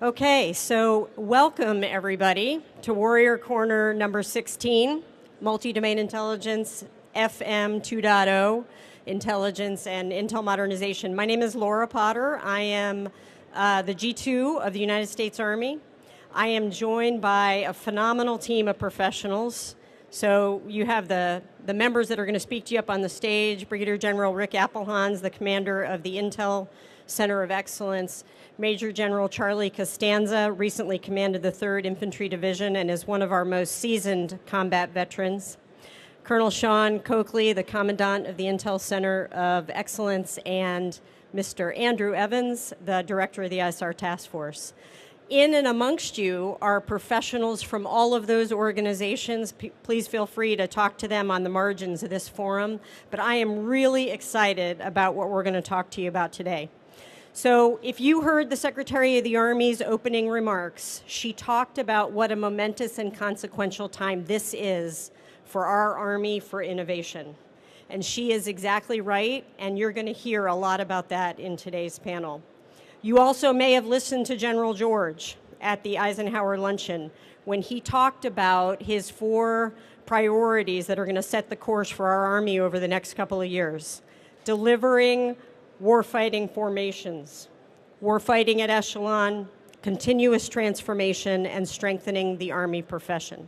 Okay, so welcome everybody to Warrior Corner number 16, Multi-Domain Intelligence, FM 2.0, Intelligence and Intel Modernization. My name is Laura Potter. I am the G2 of the United States Army. I am joined by a phenomenal team of professionals. So you have the members that are going to speak to you up on the stage, Brigadier General Rick Appelhans, the commander of the Intel Center of Excellence. Major General Charlie Costanza recently commanded the 3rd Infantry Division and is one of our most seasoned combat veterans. Colonel Sean Coakley, the Commandant of the Intel Center of Excellence, and Mr. Andrew Evans, the Director of the ISR Task Force. In and amongst you are professionals from all of those organizations. Please feel free to talk to them on the margins of this forum, but I am really excited about what we're going to talk to you about today. So if you heard the Secretary of the Army's opening remarks, she talked about what a momentous and consequential time this is for our Army for innovation. And she is exactly right, and you're going to hear a lot about that in today's panel. You also may have listened to General George at the Eisenhower luncheon when he talked about his 4 priorities that are going to set the course for our Army over the next couple of years. Delivering warfighting formations, warfighting at echelon, continuous transformation, and strengthening the Army profession.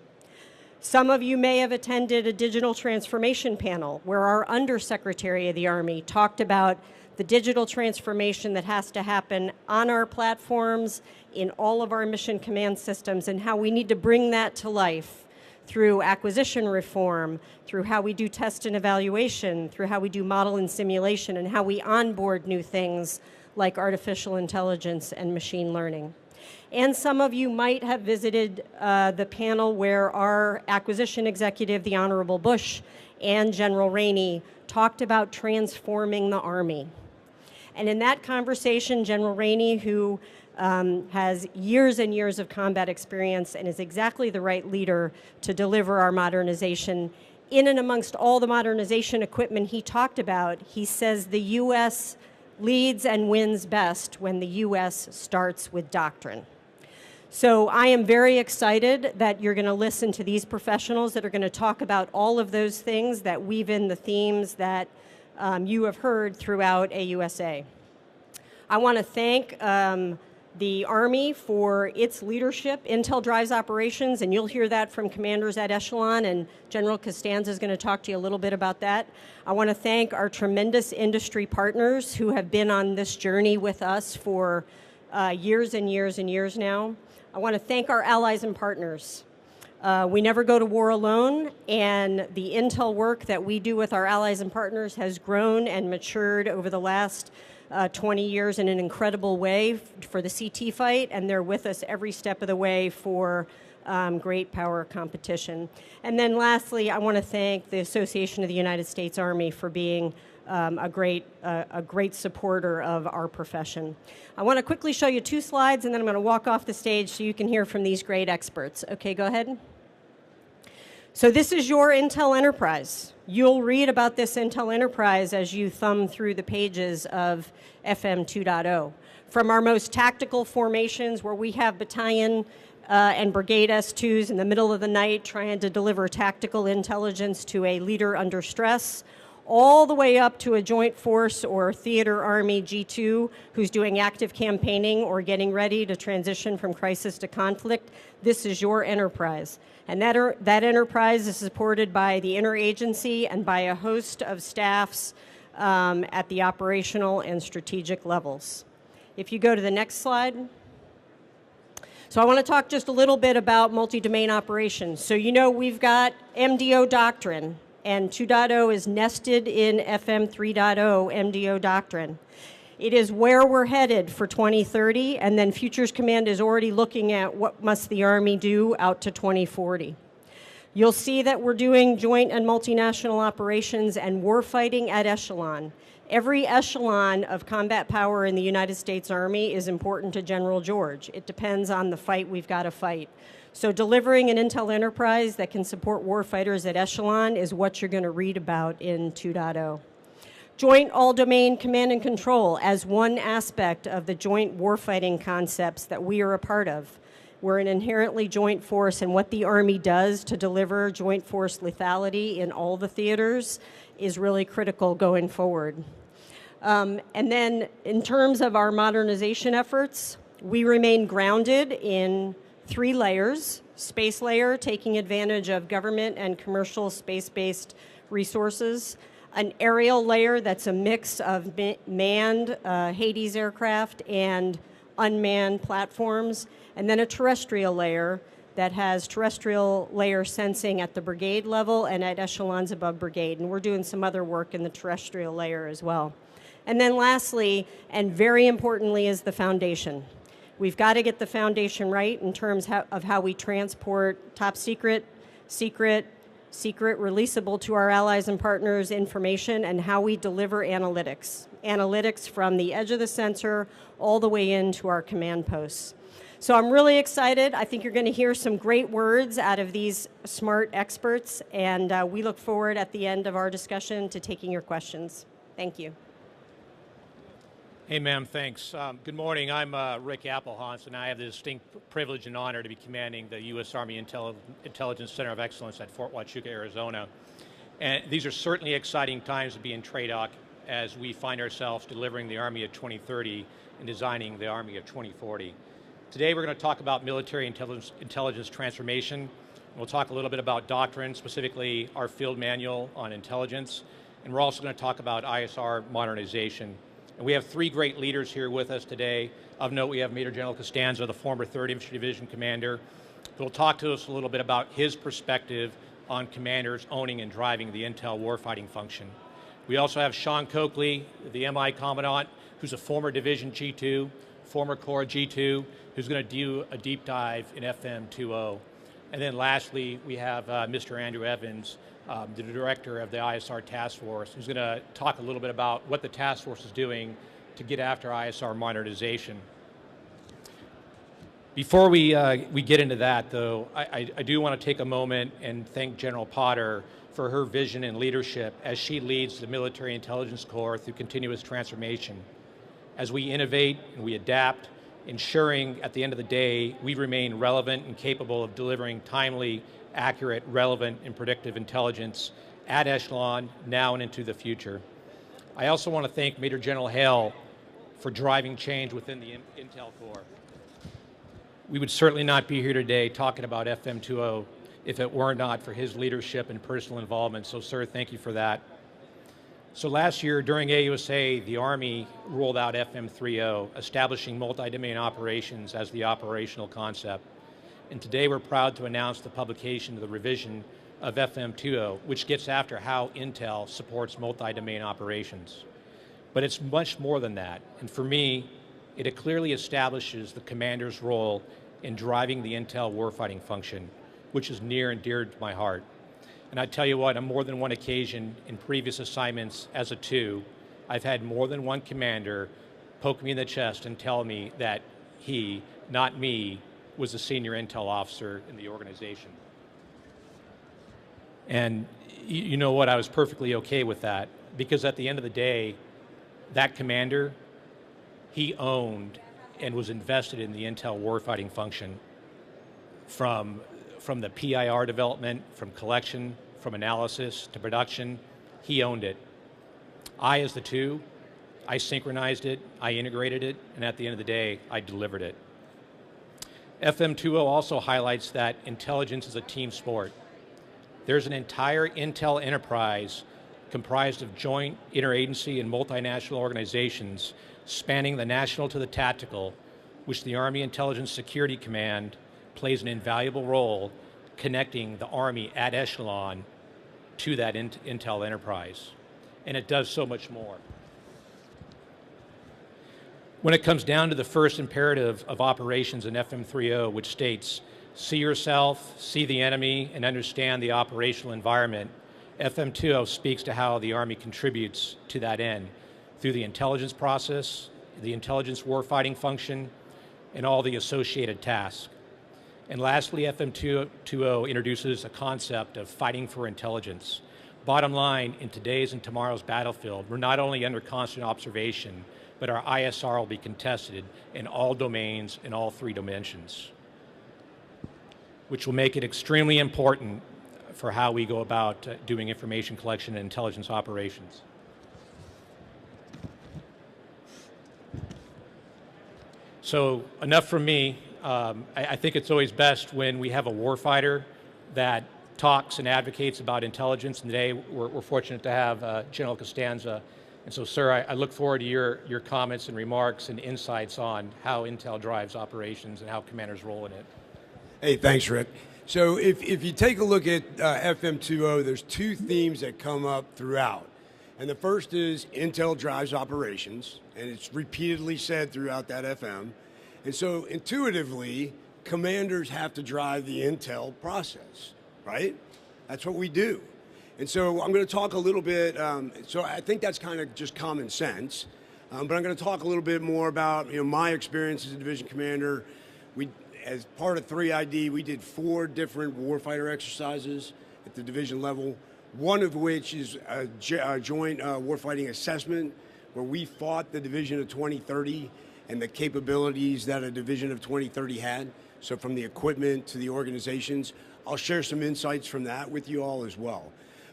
Some of you may have attended a digital transformation panel where our Undersecretary of the Army talked about the digital transformation that has to happen on our platforms, in all of our mission command systems, and how we need to bring that to life through acquisition reform, through how we do test and evaluation, through how we do model and simulation, and how we onboard new things like artificial intelligence and machine learning. And some of you might have visited the panel where our acquisition executive, the Honorable Bush, and General Rainey talked about transforming the Army. And in that conversation, General Rainey, who has years and years of combat experience and is exactly the right leader to deliver our modernization. In and amongst all the modernization equipment he talked about, he says the U.S. leads and wins best when the U.S. starts with doctrine. So I am very excited that you're going to listen to these professionals that are going to talk about all of those things that weave in the themes that you have heard throughout AUSA. I want to thank the Army for its leadership. Intel drives operations, and you'll hear that from commanders at echelon, and General Costanza is going to talk to you a little bit about that. I want to thank our tremendous industry partners who have been on this journey with us for years and years and years now. I want to thank our allies and partners. We never go to war alone, and the intel work that we do with our allies and partners has grown and matured over the last 20 years in an incredible way for the CT fight, and they're with us every step of the way for great power competition. And then lastly, I want to thank the Association of the United States Army for being a great supporter of our profession. I want to quickly show you 2 slides, and then I'm going to walk off the stage so you can hear from these great experts. Okay, go ahead. So this is your Intel Enterprise. You'll read about this Intel Enterprise as you thumb through the pages of FM 2.0. From our most tactical formations where we have battalion and brigade S2s in the middle of the night trying to deliver tactical intelligence to a leader under stress, all the way up to a joint force or theater army G2 who's doing active campaigning or getting ready to transition from crisis to conflict. This is your enterprise. And that enterprise is supported by the interagency and by a host of staffs at the operational and strategic levels. If you go to the next slide. So I want to talk just a little bit about multi-domain operations. So you know we've got MDO doctrine, and 2.0 is nested in FM 3.0 MDO doctrine. It is where we're headed for 2030, and then Futures Command is already looking at what must the Army do out to 2040. You'll see that we're doing joint and multinational operations and warfighting at echelon. Every echelon of combat power in the United States Army is important to General George. It depends on the fight we've got to fight. So delivering an intel enterprise that can support warfighters at echelon is what you're going to read about in 2.0. Joint all-domain command and control as one aspect of the joint warfighting concepts that we are a part of. We're an inherently joint force, and what the Army does to deliver joint force lethality in all the theaters is really critical going forward. And then in terms of our modernization efforts, we remain grounded in 3 layers. Space layer, taking advantage of government and commercial space-based resources. An aerial layer that's a mix of manned Hades aircraft and unmanned platforms. And then a terrestrial layer that has terrestrial layer sensing at the brigade level and at echelons above brigade. And we're doing some other work in the terrestrial layer as well. And then lastly, and very importantly, is the foundation. We've got to get the foundation right in terms of how we transport top secret, secret, releasable to our allies and partners information, and how we deliver analytics. Analytics from the edge of the sensor all the way into our command posts. So I'm really excited. I think you're going to hear some great words out of these smart experts, and we look forward at the end of our discussion to taking your questions. Thank you. Hey, ma'am, thanks. Good morning. I'm Rick Appelhans, and I have the distinct privilege and honor to be commanding the U.S. Army Intelligence Center of Excellence at Fort Huachuca, Arizona. And these are certainly exciting times to be in TRADOC as we find ourselves delivering the Army of 2030 and designing the Army of 2040. Today we're going to talk about military intelligence transformation. We'll talk a little bit about doctrine, specifically our field manual on intelligence, and we're also going to talk about ISR modernization. And we have 3 great leaders here with us today. Of note, we have Major General Costanzo, the former 3rd Infantry Division commander, who will talk to us a little bit about his perspective on commanders owning and driving the intel warfighting function. We also have Sean Coakley, the MI Commandant, who's a former Division G2, former Corps G2, who's going to do a deep dive in FM20. And then lastly, we have Mr. Andrew Evans, the director of the ISR task force, who's going to talk a little bit about what the task force is doing to get after ISR modernization. Before we get into that, though, I do want to take a moment and thank General Potter for her vision and leadership as she leads the Military Intelligence Corps through continuous transformation. As we innovate and we adapt, ensuring at the end of the day we remain relevant and capable of delivering timely, accurate, relevant, and predictive intelligence at echelon, now and into the future. I also want to thank Major General Hale for driving change within the Intel Corps. We would certainly not be here today talking about FM20 if it were not for his leadership and personal involvement, so sir, thank you for that. So last year during AUSA, the Army rolled out FM30, establishing multi-domain operations as the operational concept. And today we're proud to announce the publication of the revision of FM20, which gets after how Intel supports multi-domain operations. But it's much more than that. And for me, it clearly establishes the commander's role in driving the Intel warfighting function, which is near and dear to my heart. And I tell you what, on more than one occasion in previous assignments as a 2, I've had more than one commander poke me in the chest and tell me that he, not me, was a senior intel officer in the organization. And you know what, I was perfectly okay with that, because at the end of the day, that commander, he owned and was invested in the intel warfighting function from the PIR development, from collection, from analysis to production. He owned it. I, as the 2, I synchronized it, I integrated it, and at the end of the day, I delivered it. FM20 also highlights that intelligence is a team sport. There's an entire intel enterprise comprised of joint, interagency, and multinational organizations spanning the national to the tactical, which the Army Intelligence Security Command plays an invaluable role connecting the Army at echelon to that intel enterprise. And it does so much more. When it comes down to the first imperative of operations in FM30, which states, see yourself, see the enemy, and understand the operational environment, FM20 speaks to how the Army contributes to that end through the intelligence process, the intelligence warfighting function, and all the associated tasks. And lastly, FM20 introduces a concept of fighting for intelligence, Bottom line, in today's and tomorrow's battlefield, we're not only under constant observation, but our ISR will be contested in all domains, in all 3 dimensions, which will make it extremely important for how we go about doing information collection and intelligence operations. So enough from me. I think it's always best when we have a warfighter that talks and advocates about intelligence, and today we're fortunate to have General Costanza. And so, sir, I look forward to your comments and remarks and insights on how Intel drives operations and how commanders roll in it. Hey, thanks, Rick. So if you take a look at FM20, there's 2 themes that come up throughout. And the first is Intel drives operations, and it's repeatedly said throughout that FM. And so intuitively, commanders have to drive the Intel process, right? That's what we do. And so I'm going to talk a little bit, so I think that's kind of just common sense, but I'm going to talk a little bit more about my experience as a division commander. As part of 3ID, we did 4 different warfighter exercises at the division level, one of which is a joint warfighting assessment where we fought the division of 2030 and the capabilities that a division of 2030 had. So from the equipment to the organizations, I'll share some insights from that with you all as well.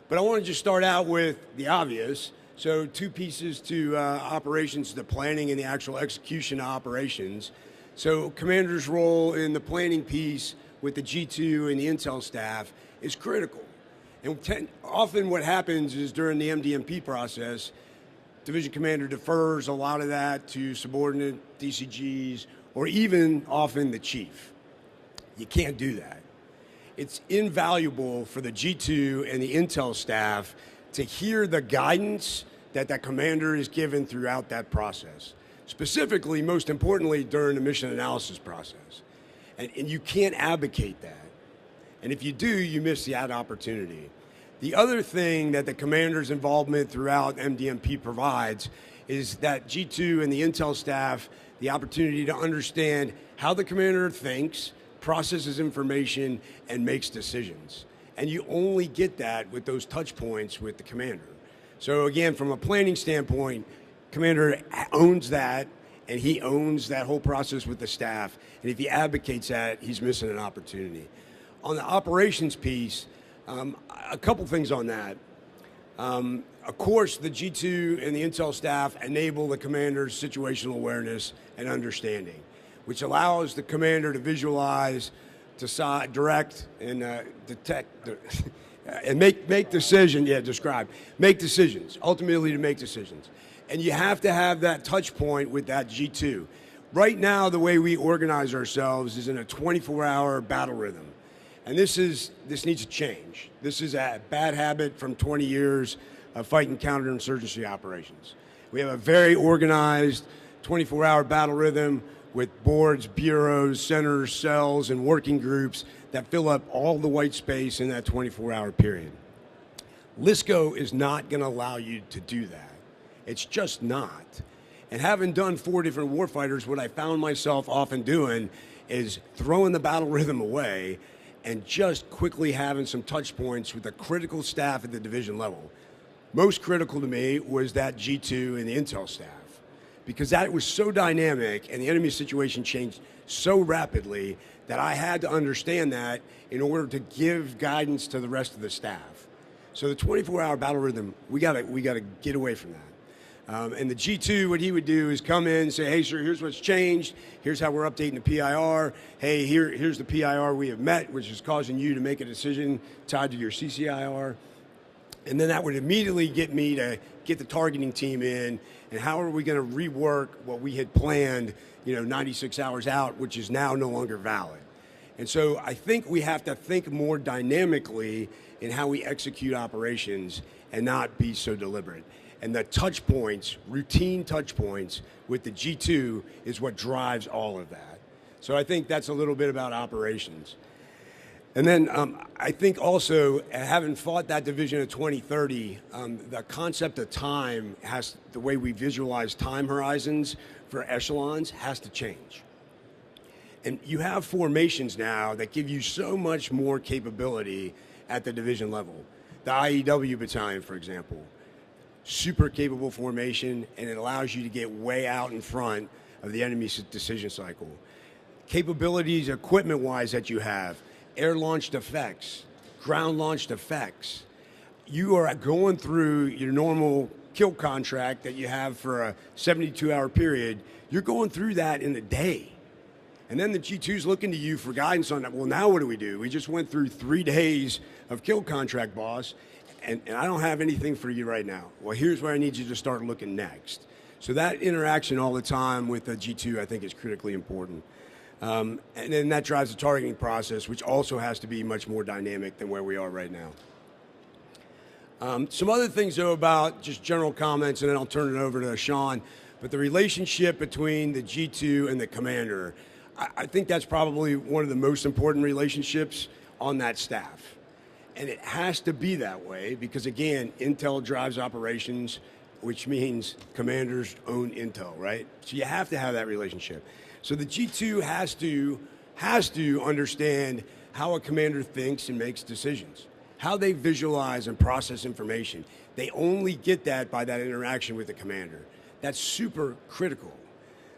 But I want to just start out with the obvious. So 2 pieces to operations, the planning and the actual execution of operations. So commander's role in the planning piece with the G2 and the Intel staff is critical. And often what happens is during the MDMP process, division commander defers a lot of that to subordinate DCGs or even often the chief. You can't do that. It's invaluable for the G2 and the Intel staff to hear the guidance that that commander is given throughout that process. Specifically, most importantly, during the mission analysis process. And you can't advocate that. And if you do, you miss that opportunity. The other thing that the commander's involvement throughout MDMP provides is that G2 and the Intel staff the opportunity to understand how the commander thinks, processes information, and makes decisions. And you only get that with those touch points with the commander. So again, from a planning standpoint, commander owns that, and he owns that whole process with the staff. And if he advocates that, he's missing an opportunity. On the operations piece, a couple things on that. Of course, the G2 and the Intel staff enable the commander's situational awareness and understanding, which allows the commander to visualize, to direct, and detect, and make decisions, make decisions, ultimately to make decisions. And you have to have that touch point with that G2. Right now, the way we organize ourselves is in a 24-hour battle rhythm. And this needs to change. This is a bad habit from 20 years of fighting counterinsurgency operations. We have a very organized 24-hour battle rhythm with boards, bureaus, centers, cells, and working groups that fill up all the white space in that 24-hour period. LISCO is not going to allow you to do that. It's just not. And having done 4 different warfighters, what I found myself often doing is throwing the battle rhythm away and just quickly having some touch points with the critical staff at the division level. Most critical to me was that G2 and the Intel staff, because that was so dynamic and the enemy situation changed so rapidly that I had to understand that in order to give guidance to the rest of the staff. So the 24-hour battle rhythm, we gotta get away from that. And the G2, what he would do is come in and say, hey, sir, here's what's changed. Here's how we're updating the PIR. Hey, here's the PIR we have met, which is causing you to make a decision tied to your CCIR. And then that would immediately get me to get the targeting team in, and how are we going to rework what we had planned, 96 hours out, which is now no longer valid. And so I think we have to think more dynamically in how we execute operations and not be so deliberate. And the touch points, routine touch points with the G2 is what drives all of that. So I think that's a little bit about operations. And then I think also, having fought that division of 2030, the concept of time the way we visualize time horizons for echelons has to change. And you have formations now that give you so much more capability at the division level. the IEW battalion, for example, super capable formation, and it allows you to get way out in front of the enemy's decision cycle. Capabilities, equipment-wise, that you have, air-launched effects, ground-launched effects. You are going through your normal kill contract that you have for a 72-hour period. You're going through that in a day. And then the G2's looking to you for guidance on that. Well, now what do? We just went through 3 days of kill contract, boss, and I don't have anything for you right now. Well, here's where I need you to start looking next. So that interaction all the time with the G2, I think, is critically important. And then that drives the targeting process, which also has to be much more dynamic than where we are right now. Some other things, though, about just general comments, and then I'll turn it over to Sean. But the relationship between the G2 and the commander, I think that's probably one of the most important relationships on that staff. And it has to be that way because, again, intel drives operations, which means commanders own intel, right? So you have to have that relationship. So the G2 has to understand how a commander thinks and makes decisions, how they visualize and process information. They only get that by that interaction with the commander. That's super critical.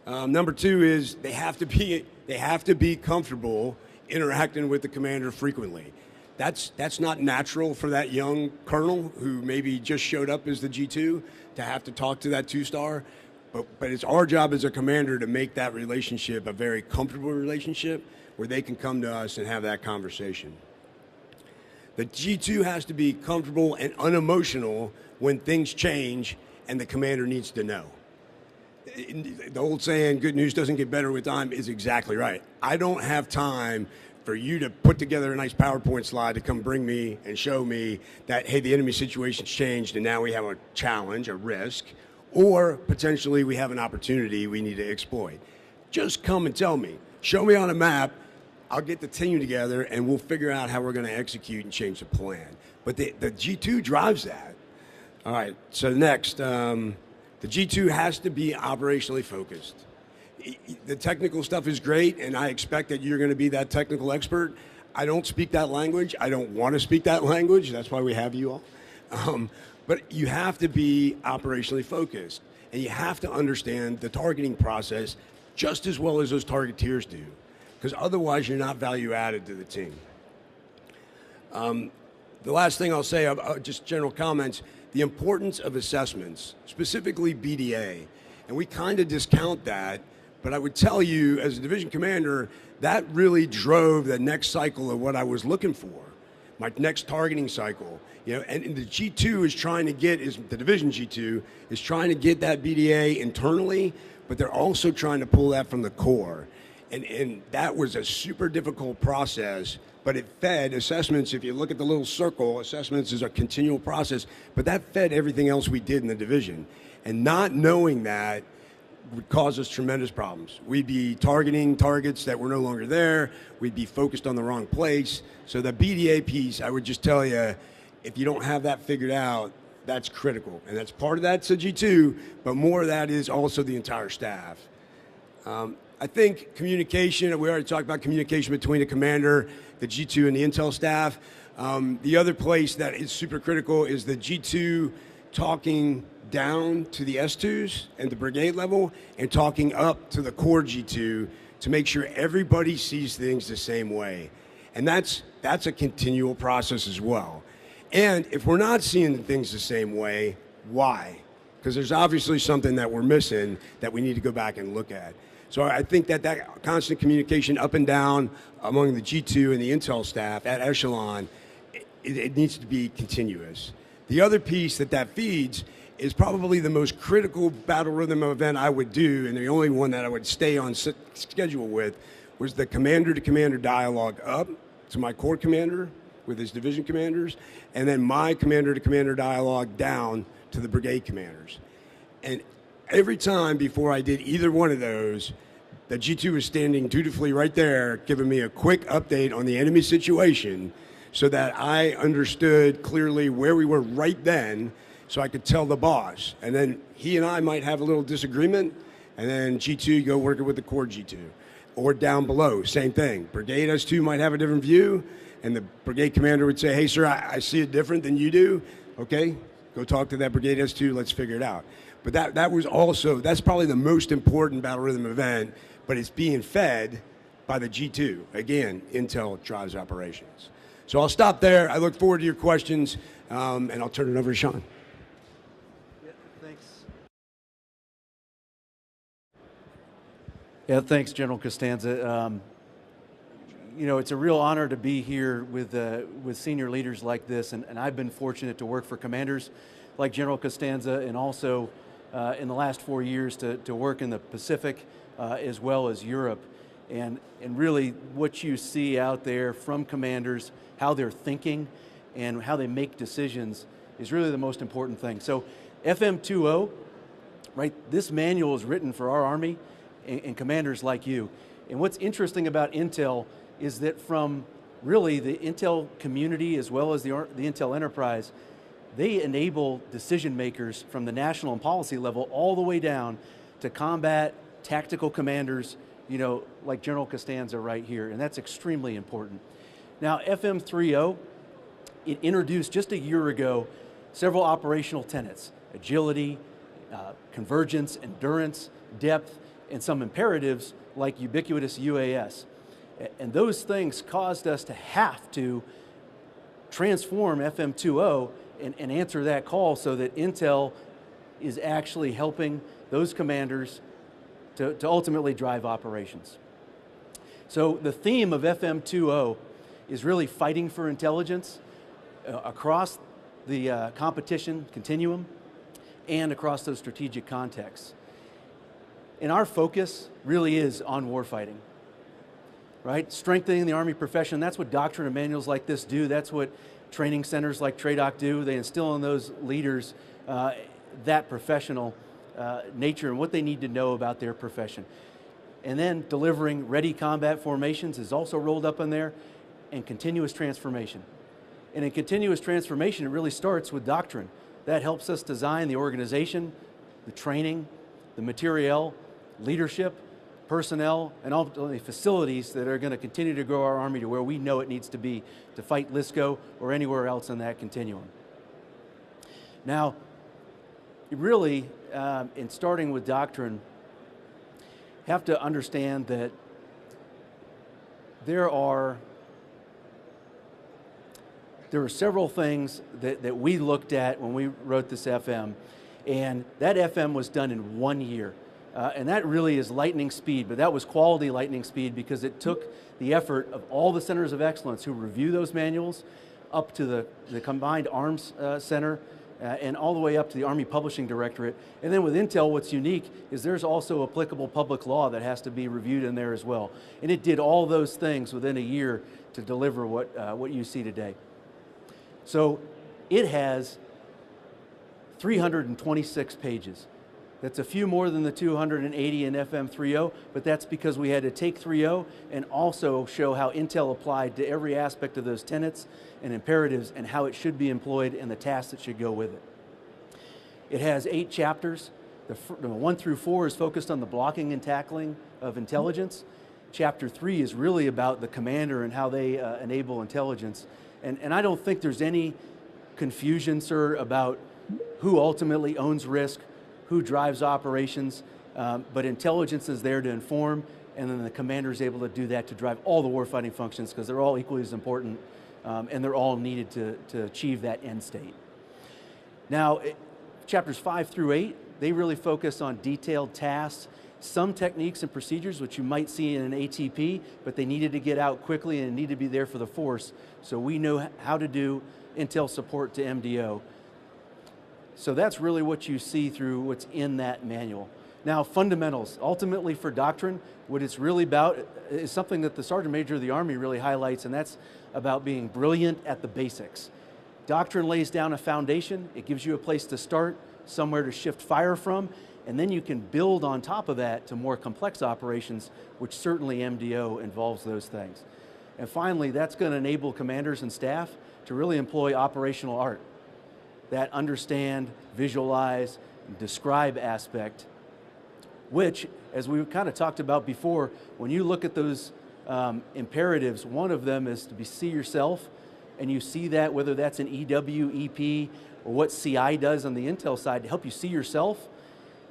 Number 2 is they have to be comfortable interacting with the commander frequently. That's not natural for that young colonel who maybe just showed up as the G2 to have to talk to that 2-star. But it's our job as a commander to make that relationship a very comfortable relationship where they can come to us and have that conversation. The G2 has to be comfortable and unemotional when things change and the commander needs to know. The old saying, good news doesn't get better with time, is exactly right. I don't have time for you to put together a nice PowerPoint slide to come bring me and show me that, hey, the enemy situation's changed and now we have a challenge, a risk, or potentially we have an opportunity we need to exploit. Just come and tell me. Show me on a map. I'll get the team together and we'll figure out how we're going to execute and change the plan. But the G2 drives that. All right, so next, the G2 has to be operationally focused. The technical stuff is great, and I expect that you're going to be that technical expert. I don't speak that language. I don't want to speak that language. That's why we have you all. But you have to be operationally focused, and you have to understand the targeting process just as well as those targeteers do, because otherwise you're not value added to the team. The last thing I'll say, just general comments, the importance of assessments, specifically BDA. And we kind of discount that, but I would tell you as a division commander, that really drove the next cycle of what I was looking for, my next targeting cycle. And the G2 is trying to get, the division G2 is trying to get that BDA internally, but they're also trying to pull that from the core. And that was a super difficult process, but it fed assessments. If you look at the little circle, assessments is a continual process, but that fed everything else we did in the division. And not knowing that would cause us tremendous problems. We'd be targeting targets that were no longer there. We'd be focused on the wrong place. So the BDA piece, I would just tell you, if you don't have that figured out, that's critical. And that's part of that's a G2, but more of that is also the entire staff. I think communication, we already talked about communication between the commander, the G2, and the intel staff. The other place that is super critical is the G2 talking down to the S2s and the brigade level and talking up to the core G2 to make sure everybody sees things the same way. And that's a continual process as well. And if we're not seeing things the same way, why? Because there's obviously something that we're missing that we need to go back and look at. So I think that constant communication up and down among the G2 and the intel staff at echelon, it needs to be continuous. The other piece that feeds is probably the most critical battle rhythm event I would do, and the only one that I would stay on schedule with, was the commander-to-commander dialogue up to my corps commander with his division commanders, and then my commander-to-commander dialogue down to the brigade commanders. And every time before I did either one of those, the G2 was standing dutifully right there, giving me a quick update on the enemy situation so that I understood clearly where we were right then so I could tell the boss. And then he and I might have a little disagreement, and then G2 go work it with the core G2. Or down below, same thing. Brigade S2 might have a different view, and the brigade commander would say, hey, sir, I see it different than you do. Okay, go talk to that brigade S2, let's figure it out. But that was also, that's probably the most important battle rhythm event, but it's being fed by the G2. Again, Intel drives operations. So I'll stop there. I look forward to your questions, and I'll turn it over to Sean. Yeah, thanks. Yeah, thanks, General Costanza. You know, it's a real honor to be here with senior leaders like this, and I've been fortunate to work for commanders like General Costanza, and also in the last 4 years to work in the Pacific as well as Europe. And really what you see out there from commanders, how they're thinking and how they make decisions is really the most important thing. So FM20, right, this manual is written for our Army and commanders like you. And what's interesting about Intel is that from really the Intel community as well as the Intel enterprise, they enable decision makers from the national and policy level all the way down to combat tactical commanders, you know, like General Costanza right here, and that's extremely important. Now, FM30, it introduced just a year ago several operational tenets: agility, convergence, endurance, depth, and some imperatives like ubiquitous UAS. And those things caused us to have to transform FM20 and answer that call so that Intel is actually helping those commanders to ultimately drive operations. So the theme of FM20 is really fighting for intelligence across the competition continuum and across those strategic contexts. And our focus really is on warfighting, right? Strengthening the Army profession, that's what doctrine and manuals like this do. That's what training centers like TRADOC do. They instill in those leaders that professional nature and what they need to know about their profession. And then delivering ready combat formations is also rolled up in there, and continuous transformation. And in continuous transformation, it really starts with doctrine. That helps us design the organization, the training, the materiel, leadership, personnel, and ultimately facilities that are going to continue to grow our Army to where we know it needs to be to fight LSCO or anywhere else in that continuum. Now, really, in starting with doctrine, have to understand that there are several things that we looked at when we wrote this FM, and that FM was done in 1 year. And that really is lightning speed, but that was quality lightning speed because it took the effort of all the centers of excellence who review those manuals up to the Combined Arms Center and all the way up to the Army Publishing Directorate. And then with Intel, what's unique is there's also applicable public law that has to be reviewed in there as well. And it did all those things within a year to deliver what you see today. So it has 326 pages. That's a few more than the 280 in FM30, but that's because we had to take 3.0 and also show how Intel applied to every aspect of those tenets and imperatives and how it should be employed and the tasks that should go with it. It has 8 chapters. The 1 through 4 is focused on the blocking and tackling of intelligence. Chapter 3 is really about the commander and how they enable intelligence. And I don't think there's any confusion, sir, about who ultimately owns risk, who drives operations, but intelligence is there to inform, and then the commander is able to do that to drive all the warfighting functions because they're all equally as important and they're all needed to achieve that end state. Now, chapters 5 through 8, they really focus on detailed tasks, some techniques and procedures which you might see in an ATP, but they needed to get out quickly and need to be there for the force, so we know how to do Intel support to MDO. So that's really what you see through what's in that manual. Now, fundamentals. Ultimately for doctrine, what it's really about is something that the Sergeant Major of the Army really highlights, and that's about being brilliant at the basics. Doctrine lays down a foundation. It gives you a place to start, somewhere to shift fire from, and then you can build on top of that to more complex operations, which certainly MDO involves those things. And finally, that's going to enable commanders and staff to really employ operational art. That understand, visualize, describe aspect, which, as we kind of talked about before, when you look at those imperatives. One of them is to see yourself, and you see that whether that's an EW, EP, or what CI does on the Intel side to help you see yourself,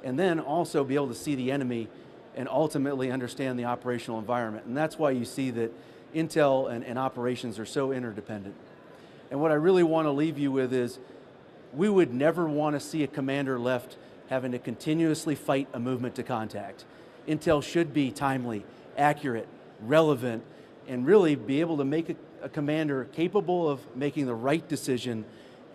and then also be able to see the enemy and ultimately understand the operational environment. And that's why you see that Intel and operations are so interdependent. And what I really want to leave you with is, we would never want to see a commander left having to continuously fight a movement to contact. Intel should be timely, accurate, relevant, and really be able to make a commander capable of making the right decision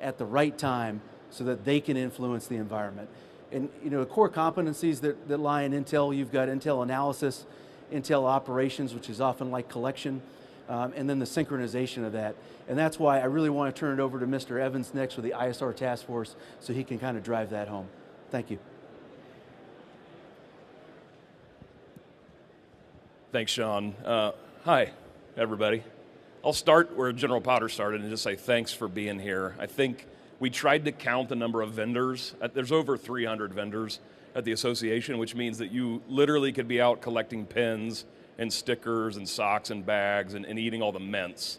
at the right time so that they can influence the environment. And the core competencies that lie in Intel, you've got Intel analysis, Intel operations, which is often like collection, and then the synchronization of that. And that's why I really want to turn it over to Mr. Evans next with the ISR task force so he can kind of drive that home. Thank you. Thanks, Sean. Hi, everybody. I'll start where General Potter started and just say thanks for being here. I think we tried to count the number of vendors. There's over 300 vendors at the association, which means that you literally could be out collecting pins and stickers and socks and bags and eating all the mints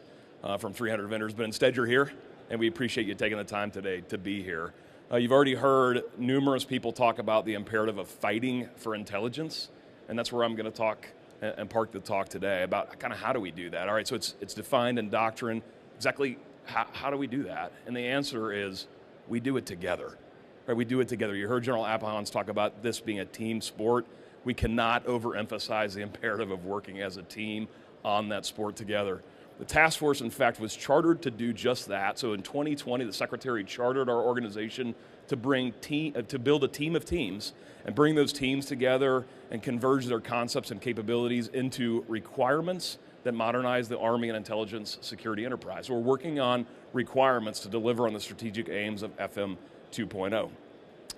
from 300 vendors, but instead you're here, and we appreciate you taking the time today to be here. You've already heard numerous people talk about the imperative of fighting for intelligence, and that's where I'm going to talk and park the talk today about kind of how do we do that. All right, so it's defined in doctrine. Exactly how do we do that? And the answer is we do it together. Right, we do it together. You heard General Appelhans talk about this being a team sport. We cannot overemphasize the imperative of working as a team on that sport together. The task force, in fact, was chartered to do just that. So in 2020, the Secretary chartered our organization to build a team of teams and bring those teams together and converge their concepts and capabilities into requirements that modernize the Army and intelligence security enterprise. We're working on requirements to deliver on the strategic aims of FM 2.0.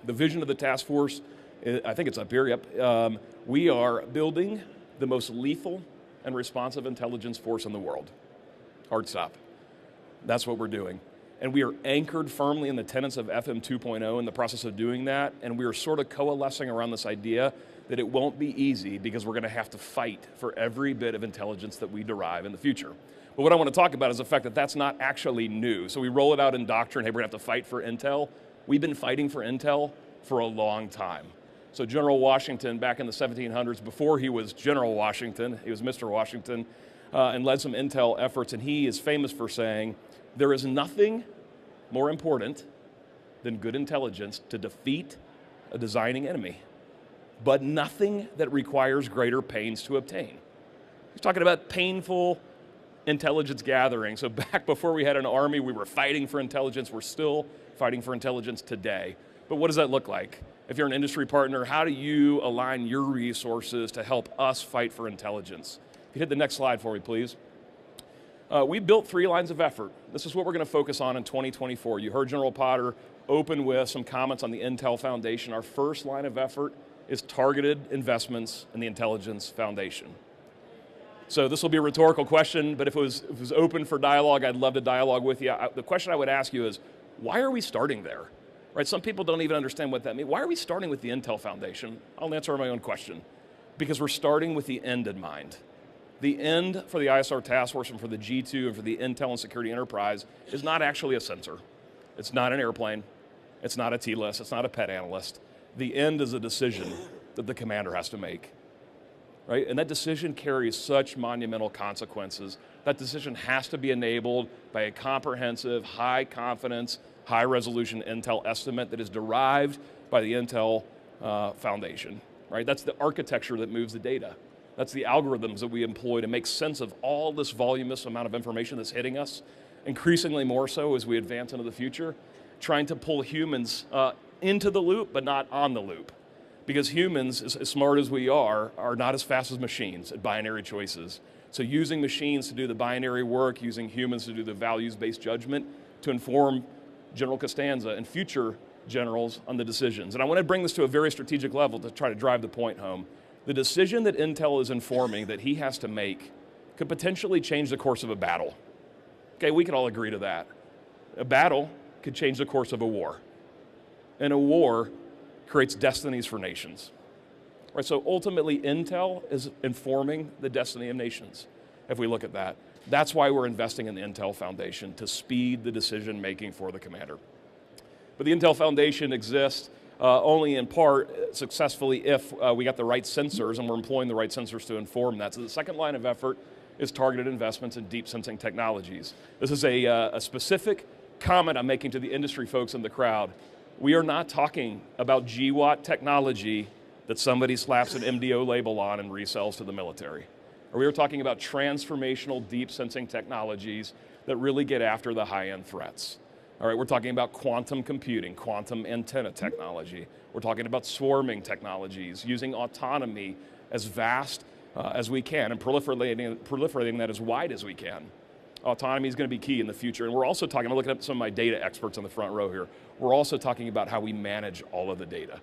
The vision of the task force, I think it's up here, yep. We are building the most lethal and responsive intelligence force in the world. Hard stop. That's what we're doing. And we are anchored firmly in the tenets of FM 2.0 in the process of doing that, and we are sort of coalescing around this idea that it won't be easy because we're going to have to fight for every bit of intelligence that we derive in the future. But what I want to talk about is the fact that that's not actually new. So we roll it out in doctrine, hey, we're going to have to fight for intel. We've been fighting for intel for a long time. So General Washington, back in the 1700s, before he was General Washington, he was Mr. Washington, and led some intel efforts, and he is famous for saying, there is nothing more important than good intelligence to defeat a designing enemy, but nothing that requires greater pains to obtain. He's talking about painful intelligence gathering. So back before we had an army, we were fighting for intelligence. We're still fighting for intelligence today. But what does that look like? If you're an industry partner, how do you align your resources to help us fight for intelligence? If you hit the next slide for me, please. We built 3 lines of effort. This is what we're going to focus on in 2024. You heard General Potter open with some comments on the Intel Foundation. Our first line of effort is targeted investments in the Intelligence Foundation. So this will be a rhetorical question, but if it was open for dialogue, I'd love to dialogue with you. The question I would ask you is, why are we starting there? Right? Some people don't even understand what that means. Why are we starting with the Intel Foundation? I'll answer my own question. Because we're starting with the end in mind. The end for the ISR task force and for the G2 and for the Intel and Security Enterprise is not actually a sensor. It's not an airplane. It's not a TLIS. It's not a pet analyst. The end is a decision that the commander has to make. Right? And that decision carries such monumental consequences. That decision has to be enabled by a comprehensive, high confidence, high resolution Intel estimate that is derived by the Intel Foundation. Right? That's the architecture that moves the data. That's the algorithms that we employ to make sense of all this voluminous amount of information that's hitting us, increasingly more so as we advance into the future, trying to pull humans into the loop, but not on the loop. Because humans, as smart as we are not as fast as machines at binary choices. So using machines to do the binary work, using humans to do the values-based judgment to inform General Costanza and future generals on the decisions. And I want to bring this to a very strategic level to try to drive the point home. The decision that Intel is informing that he has to make could potentially change the course of a battle. Okay, we can all agree to that. A battle could change the course of a war. And a war creates destinies for nations. Right, so ultimately Intel is informing the destiny of nations. if we look at that. That's why we're investing in the Intel Foundation, to speed the decision making for the commander. But the Intel Foundation exists only in part successfully if we got the right sensors and we're employing the right sensors to inform that. So the second line of effort is targeted investments in deep sensing technologies. This is a specific comment I'm making to the industry folks in the crowd. We are not talking about GWatt technology that somebody slaps an MDO label on and resells to the military. Or we are talking about transformational deep sensing technologies that really get after the high-end threats. All right, we're talking about quantum computing, quantum antenna technology. We're talking about swarming technologies, using autonomy as vast as we can and proliferating that as wide as we can. Autonomy is going to be key in the future. And we're also talking, I'm looking at some of my data experts on the front row here. We're also talking about how we manage all of the data,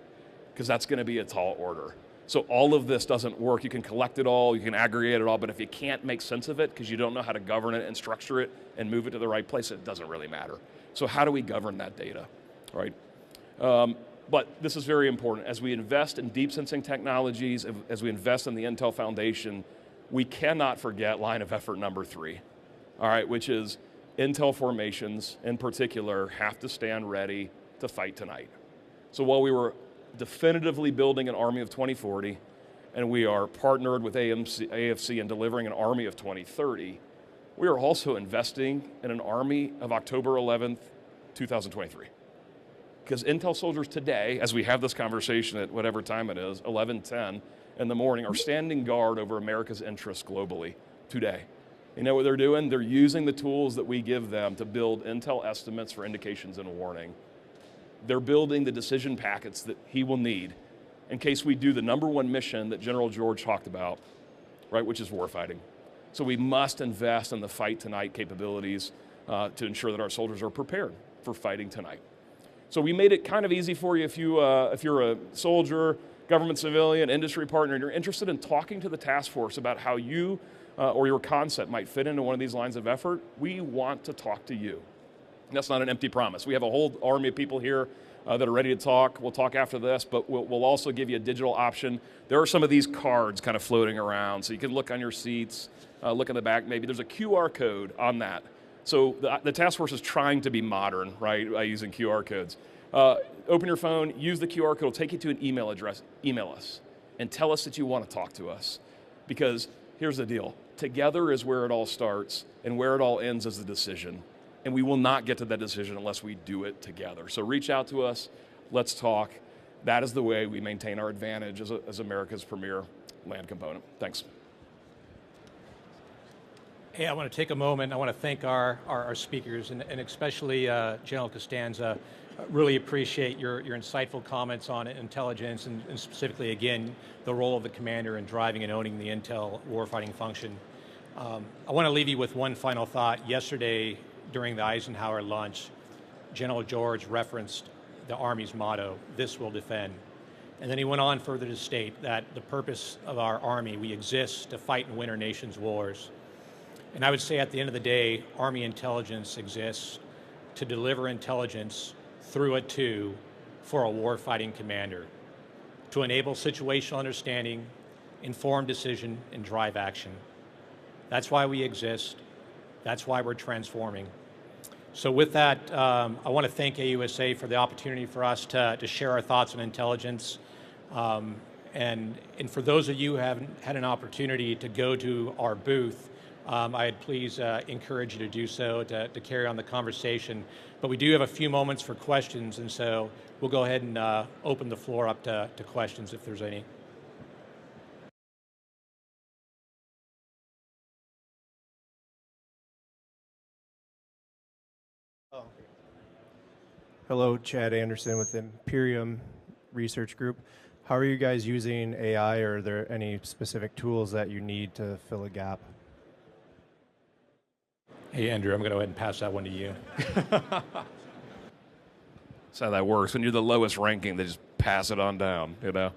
because that's going to be a tall order. So all of this doesn't work. You can collect it all, you can aggregate it all, but if you can't make sense of it because you don't know how to govern it and structure it and move it to the right place, it doesn't really matter. So how do we govern that data, right? But this is very important. As we invest in deep sensing technologies, as we invest in the Intel Foundation, we cannot forget line of effort number 3, all right, which is Intel formations in particular have to stand ready to fight tonight. So while we were definitively building an Army of 2040, and we are partnered with AFC in delivering an Army of 2030, we are also investing in an Army of October 11th, 2023. Because Intel soldiers today, as we have this conversation at whatever time it is, 11:10 in the morning, are standing guard over America's interests globally today. You know what they're doing? They're using the tools that we give them to build Intel estimates for indications and warning. They're building the decision packets that he will need in case we do the #1 mission that General George talked about, right, which is warfighting. So we must invest in the fight tonight capabilities to ensure that our soldiers are prepared for fighting tonight. So we made it kind of easy for you if you're a soldier, government civilian, industry partner, and you're interested in talking to the task force about how you or your concept might fit into one of these lines of effort. We want to talk to you. And that's not an empty promise. We have a whole army of people here that are ready to talk. We'll talk after this, but we'll also give you a digital option. There are some of these cards kind of floating around, so you can look on your seats, look in the back maybe. There's a QR code on that. So the task force is trying to be modern, right, by using QR codes. Open your phone, use the QR code, it'll take you to an email address. Email us and tell us that you want to talk to us. Because here's the deal. Together is where it all starts, and where it all ends is the decision. And we will not get to that decision unless we do it together. So reach out to us, let's talk. That is the way we maintain our advantage as America's premier land component. Thanks. Hey, I want to take a moment. I want to thank our speakers, and especially General Costanza. Really appreciate your insightful comments on intelligence, and specifically, again, the role of the commander in driving and owning the intel warfighting function. I want to leave you with one final thought. Yesterday, during the Eisenhower lunch, General George referenced the Army's motto, "This will defend." And then he went on further to state that the purpose of our Army, we exist to fight and win our nation's wars. And I would say at the end of the day, Army intelligence exists to deliver intelligence through a tube for a warfighting commander, to enable situational understanding, informed decision, and drive action. That's why we exist. That's why we're transforming. So with that, I want to thank AUSA for the opportunity for us to share our thoughts on intelligence. And for those of you who haven't had an opportunity to go to our booth, I'd please encourage you to do so, to carry on the conversation. But we do have a few moments for questions, and so we'll go ahead and open the floor up to questions if there's any. Hello, Chad Anderson with Imperium Research Group. How are you guys using AI, or are there any specific tools that you need to fill a gap? Hey, Andrew, I'm going to go ahead and pass that one to you. That's how that works. When you're the lowest ranking, they just pass it on down, you know?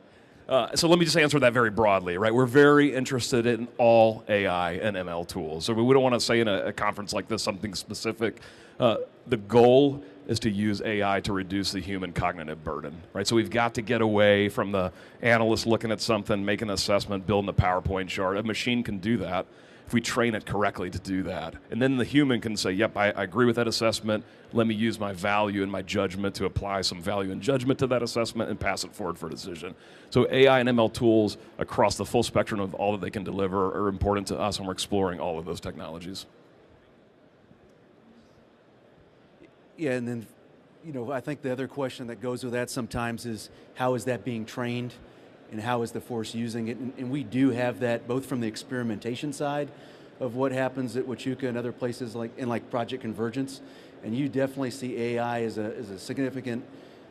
So let me just answer that very broadly, right? We're very interested in all AI and ML tools. So we don't want to say in a conference like this something specific. The goal is to use AI to reduce the human cognitive burden, right? So we've got to get away from the analyst looking at something, making an assessment, building a PowerPoint chart. A machine can do that. if we train it correctly to do that. And then the human can say, yep, I agree with that assessment. Let me use my value and my judgment to apply some value and judgment to that assessment and pass it forward for a decision. So AI and ML tools across the full spectrum of all that they can deliver are important to us, and we're exploring all of those technologies. Yeah, and then, I think the other question that goes with that sometimes is, how is that being trained, and how is the force using it? And we do have that both from the experimentation side of what happens at Huachuca and other places like Project Convergence, and you definitely see AI as a significant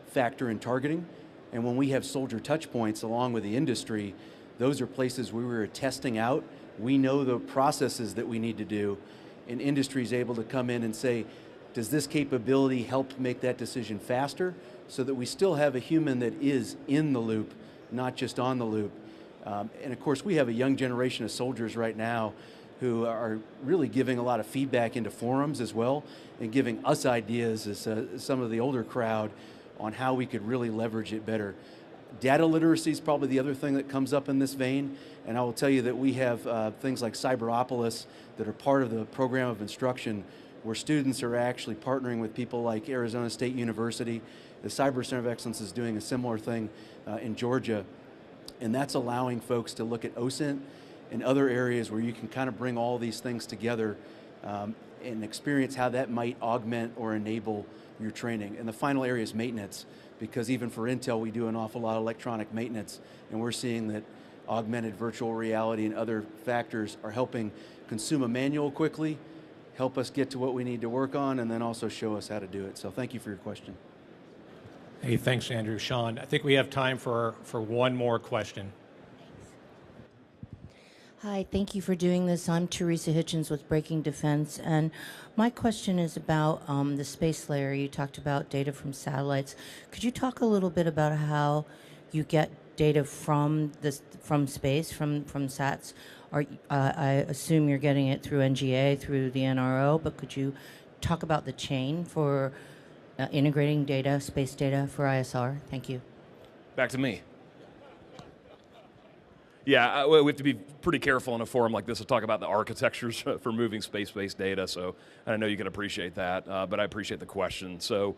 factor in targeting. And when we have soldier touch points along with the industry, those are places where we were testing out. We know the processes that we need to do, and industry is able to come in and say, does this capability help make that decision faster, so that we still have a human that is in the loop, not just on the loop. And of course, we have a young generation of soldiers right now who are really giving a lot of feedback into forums as well, and giving us ideas as some of the older crowd on how we could really leverage it better. Data literacy is probably the other thing that comes up in this vein, and I will tell you that we have things like Cyberopolis that are part of the program of instruction, where students are actually partnering with people like Arizona State University. The Cyber Center of Excellence is doing a similar thing in Georgia, and that's allowing folks to look at OSINT and other areas where you can kind of bring all these things together and experience how that might augment or enable your training. And the final area is maintenance, because even for Intel, we do an awful lot of electronic maintenance, and we're seeing that augmented virtual reality and other factors are helping consume a manual quickly, help us get to what we need to work on, and then also show us how to do it. So thank you for your question. Hey, thanks, Andrew. Sean, I think we have time for one more question. Hi, thank you for doing this. I'm Teresa Hitchens with Breaking Defense, and my question is about the space layer. You talked about data from satellites. Could you talk a little bit about how you get data from space, from SATs? I assume you're getting it through NGA, through the NRO, but could you talk about the chain for integrating data, space data for ISR? Thank you. Back to me. Yeah, we have to be pretty careful in a forum like this to talk about the architectures for moving space-based data, so I know you can appreciate that, but I appreciate the question. So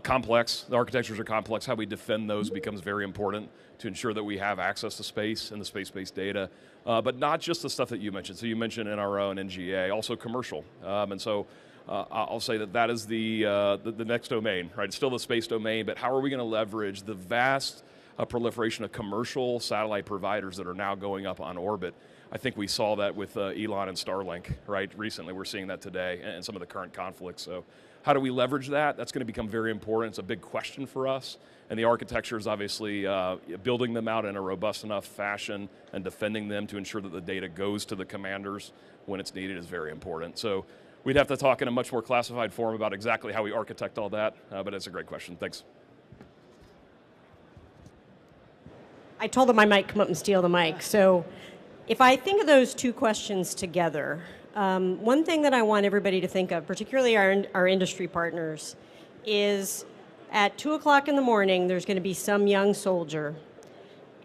complex, the architectures are complex. How we defend those becomes very important to ensure that we have access to space and the space-based data, but not just the stuff that you mentioned. So you mentioned NRO and NGA, also commercial, and so I'll say that is the next domain, right? It's still the space domain, but how are we going to leverage the vast proliferation of commercial satellite providers that are now going up on orbit? I think we saw that with Elon and Starlink, right? Recently, we're seeing that today and some of the current conflicts. So how do we leverage that? That's going to become very important. It's a big question for us. And the architecture is obviously building them out in a robust enough fashion and defending them to ensure that the data goes to the commanders when it's needed is very important. So we'd have to talk in a much more classified form about exactly how we architect all that, but it's a great question. Thanks. I told them I might come up and steal the mic. So if I think of those two questions together, one thing that I want everybody to think of, particularly our industry partners, is at 2 o'clock in the morning, there's going to be some young soldier,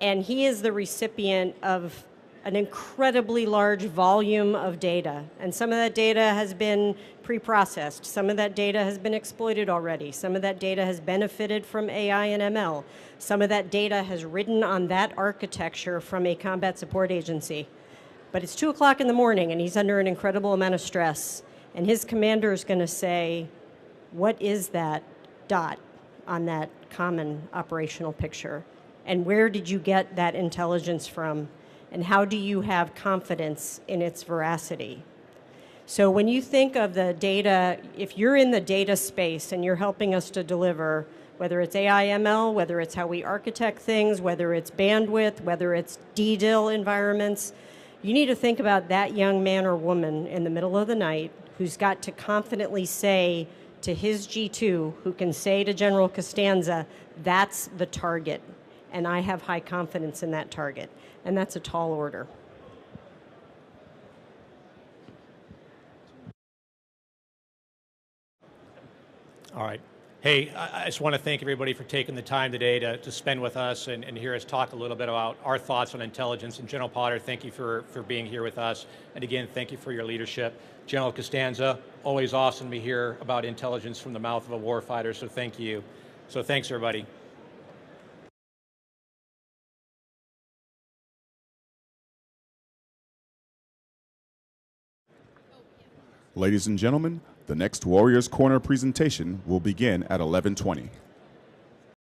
and he is the recipient of an incredibly large volume of data. And some of that data has been pre-processed. Some of that data has been exploited already. Some of that data has benefited from AI and ML. Some of that data has ridden on that architecture from a combat support agency. But it's 2 o'clock in the morning, and he's under an incredible amount of stress. And his commander is going to say, what is that dot on that common operational picture? And where did you get that intelligence from? And how do you have confidence in its veracity? So when you think of the data, if you're in the data space and you're helping us to deliver, whether it's AI, ML, whether it's how we architect things, whether it's bandwidth, whether it's DDIL environments, you need to think about that young man or woman in the middle of the night who's got to confidently say to his G2, who can say to General Costanza, that's the target, and I have high confidence in that target. And that's a tall order. All right. Hey, I just want to thank everybody for taking the time today to spend with us and hear us talk a little bit about our thoughts on intelligence. And General Potter, thank you for being here with us. And again, thank you for your leadership. General Costanza, always awesome to hear about intelligence from the mouth of a warfighter, so thank you. So thanks, everybody. Ladies and gentlemen, the next Warriors Corner presentation will begin at 11:20.